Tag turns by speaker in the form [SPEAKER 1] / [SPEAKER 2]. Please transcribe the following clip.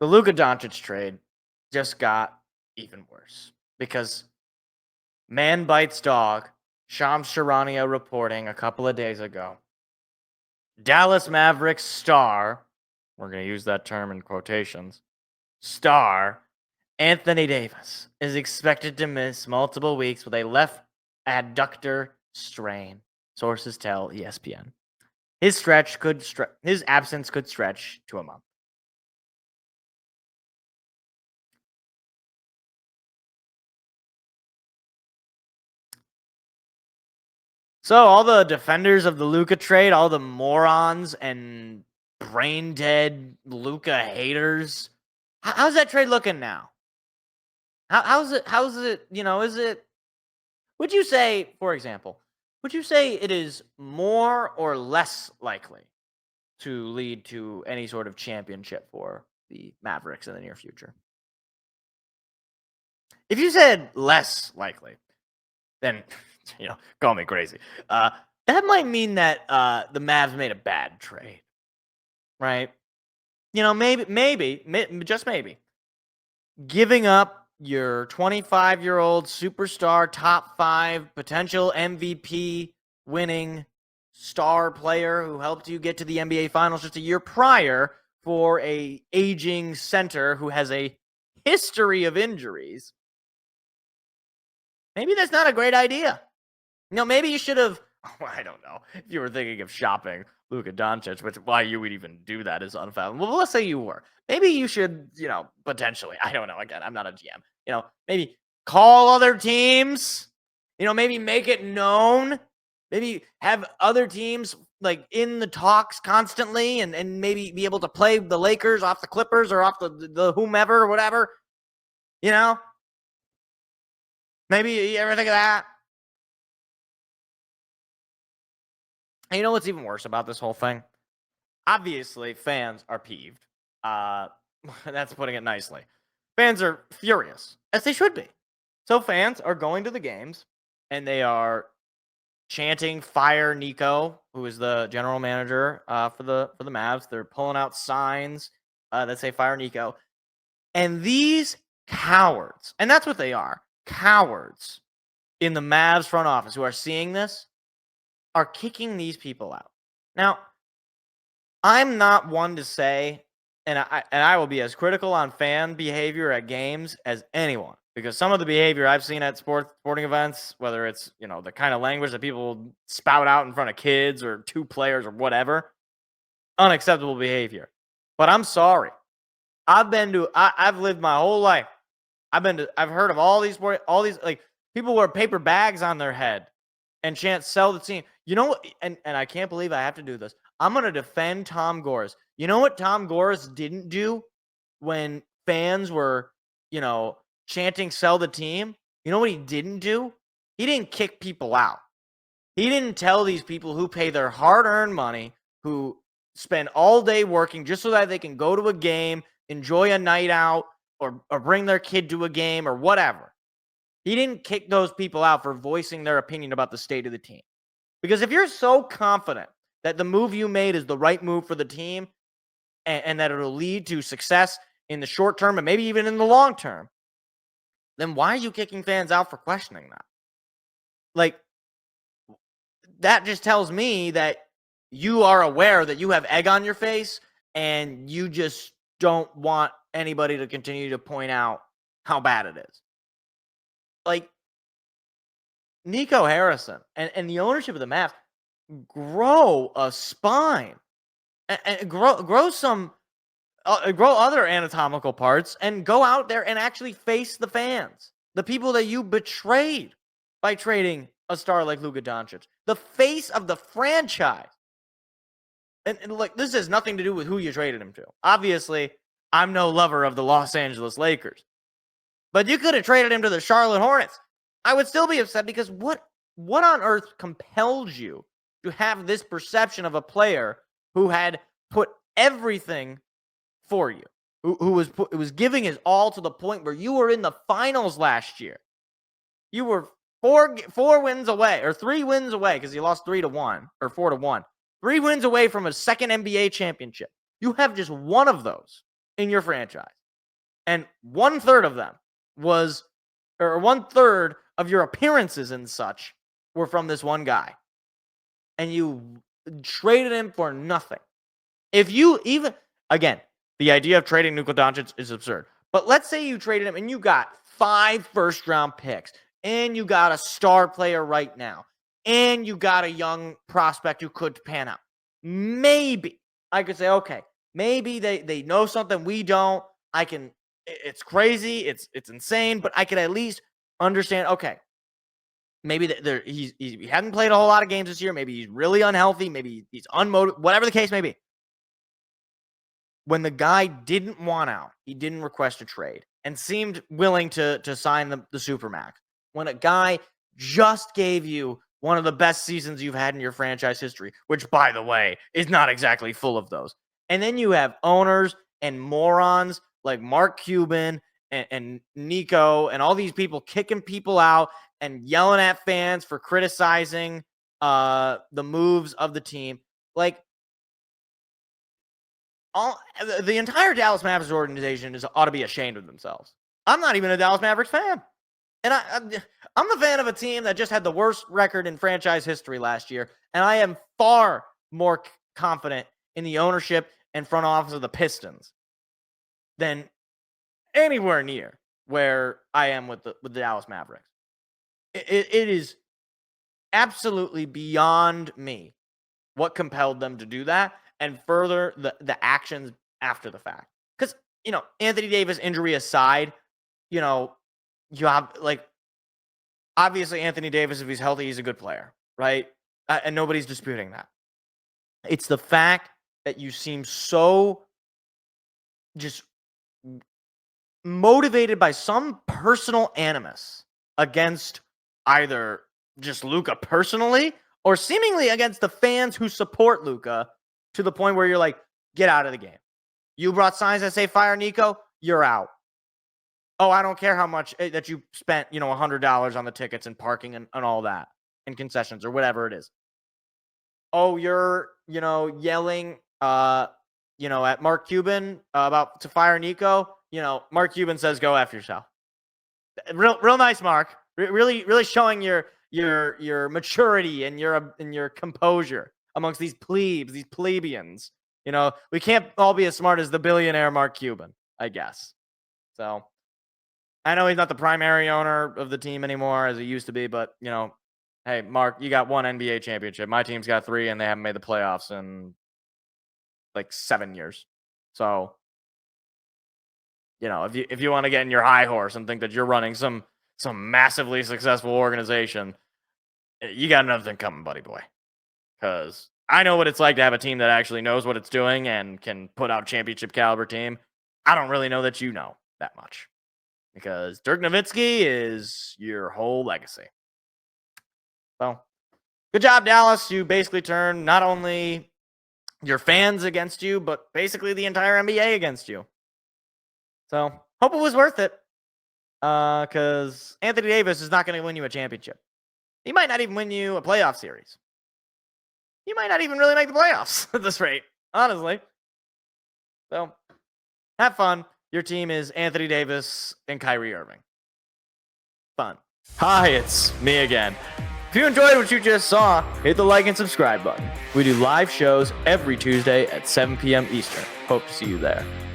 [SPEAKER 1] The Luka Doncic trade just got even worse because man bites dog. Shams Charania reporting a couple of days ago. Dallas Mavericks star, we're going to use that term in quotations, star Anthony Davis is expected to miss multiple weeks with a left adductor strain. Sources tell ESPN. His absence could stretch to a month. So all the defenders of the Luka trade, all the morons and brain dead Luka haters, how's that trade looking now? How's it, is it, would you say, for example, would you say it is more or less likely to lead to any sort of championship for the Mavericks in the near future? If you said less likely, then, call me crazy. That might mean that the Mavs made a bad trade, right? Maybe, just maybe, giving up your 25-year-old superstar, top 5 potential MVP winning star player who helped you get to the NBA Finals just a year prior for a aging center who has a history of injuries. Maybe that's not a great idea. Maybe you should have, I don't know, if you were thinking of shopping Luka Doncic, which why you would even do that is unfathomable. Well, let's say you were. Maybe you should, potentially, I don't know, again, I'm not a GM, maybe call other teams, maybe make it known, maybe have other teams like in the talks constantly and maybe be able to play the Lakers off the Clippers or off the whomever or whatever, maybe you ever think of that? And you know what's even worse about this whole thing? Obviously, fans are peeved. That's putting it nicely. Fans are furious, as they should be. So fans are going to the games, and they are chanting "Fire Nico," who is the general manager for the Mavs. They're pulling out signs that say "Fire Nico," and these cowards, and that's what they are, cowards in the Mavs front office who are seeing this, are kicking these people out. Now, I'm not one to say, and I will be as critical on fan behavior at games as anyone, because some of the behavior I've seen at sporting events, whether it's, the kind of language that people spout out in front of kids or 2 players or whatever, unacceptable behavior. But I'm sorry. I've lived my whole life. I've heard of all these like people wear paper bags on their head and chant "sell the team." You know what? And I can't believe I have to do this. I'm going to defend Tom Gores. You know what Tom Gores didn't do when fans were, chanting "sell the team"? You know what he didn't do? He didn't kick people out. He didn't tell these people who pay their hard-earned money, who spend all day working just so that they can go to a game, enjoy a night out, or bring their kid to a game or whatever. He didn't kick those people out for voicing their opinion about the state of the team. Because if you're so confident that the move you made is the right move for the team and that it'll lead to success in the short term and maybe even in the long term, then why are you kicking fans out for questioning that? Like, that just tells me that you are aware that you have egg on your face and you just don't want anybody to continue to point out how bad it is. Like, Nico Harrison and the ownership of the Mavs, grow a spine and grow some grow other anatomical parts and go out there and actually face the fans, the people that you betrayed by trading a star like Luka Doncic, the face of the franchise. And like, this has nothing to do with who you traded him to. Obviously, I'm no lover of the Los Angeles Lakers, but you could have traded him to the Charlotte Hornets. I would still be upset because what on earth compels you to have this perception of a player who had put everything for you, who was giving his all to the point where you were in the finals last year? You were 4 wins away, or 3 wins away, because you lost 3-1 or 4-1. 3 wins away from a second NBA championship. You have just one of those in your franchise, and 1/3 of them was, or 1/3 of your appearances and such were from this one guy, and you traded him for nothing. If you even, again, the idea of trading Luka Doncic is absurd. But let's say you traded him and you got 5 first-round picks, and you got a star player right now, and you got a young prospect who could pan out. Maybe I could say, okay, maybe they know something we don't. It's crazy, it's insane, but I could at least understand, okay, maybe he hadn't played a whole lot of games this year. Maybe he's really unhealthy. Maybe he's unmotivated, whatever the case may be. When the guy didn't want out, he didn't request a trade and seemed willing to sign the Supermax. When a guy just gave you one of the best seasons you've had in your franchise history, which, by the way, is not exactly full of those. And then you have owners and morons like Mark Cuban and Nico and all these people kicking people out and yelling at fans for criticizing the moves of the team. Like, the entire Dallas Mavericks organization ought to be ashamed of themselves. I'm not even a Dallas Mavericks fan. And I'm the fan of a team that just had the worst record in franchise history last year. And I am far more confident in the ownership and front office of the Pistons than anywhere near where I am with the Dallas Mavericks. It is absolutely beyond me what compelled them to do that, and further the actions after the fact. Because, Anthony Davis injury aside, you have, like, obviously Anthony Davis, if he's healthy, he's a good player, right? And nobody's disputing that. It's the fact that you seem so just motivated by some personal animus against either just Luka personally or seemingly against the fans who support Luka, to the point where you're like, get out of the game. You brought signs that say fire Nico, you're out. Oh, I don't care how much that you spent, $100 on the tickets and parking and all that and concessions or whatever it is. Oh, you're, yelling, at Mark Cuban about to fire Nico. Mark Cuban says, go F yourself. Real nice, Mark. Really showing your maturity and your composure amongst these plebes, these plebeians. We can't all be as smart as the billionaire Mark Cuban, I guess. So I know he's not the primary owner of the team anymore as he used to be, but hey, Mark, you got 1 NBA championship. My team's got 3, and they haven't made the playoffs in like 7 years. So, if you want to get in your high horse and think that you're running some massively successful organization, you got another thing coming, buddy boy. Because I know what it's like to have a team that actually knows what it's doing and can put out championship caliber team. I don't really know that you know that much, because Dirk Nowitzki is your whole legacy. So, good job, Dallas. You basically turned not only your fans against you, but basically the entire NBA against you. So, hope it was worth it. Because Anthony Davis is not going to win you a championship. He might not even win you a playoff series. You might not even really make the playoffs at this rate, honestly. So, have fun. Your team is Anthony Davis and Kyrie Irving. Fun. Hi, it's me again. If you enjoyed what you just saw, hit the like and subscribe button. We do live shows every Tuesday at 7 p.m. Eastern. Hope to see you there.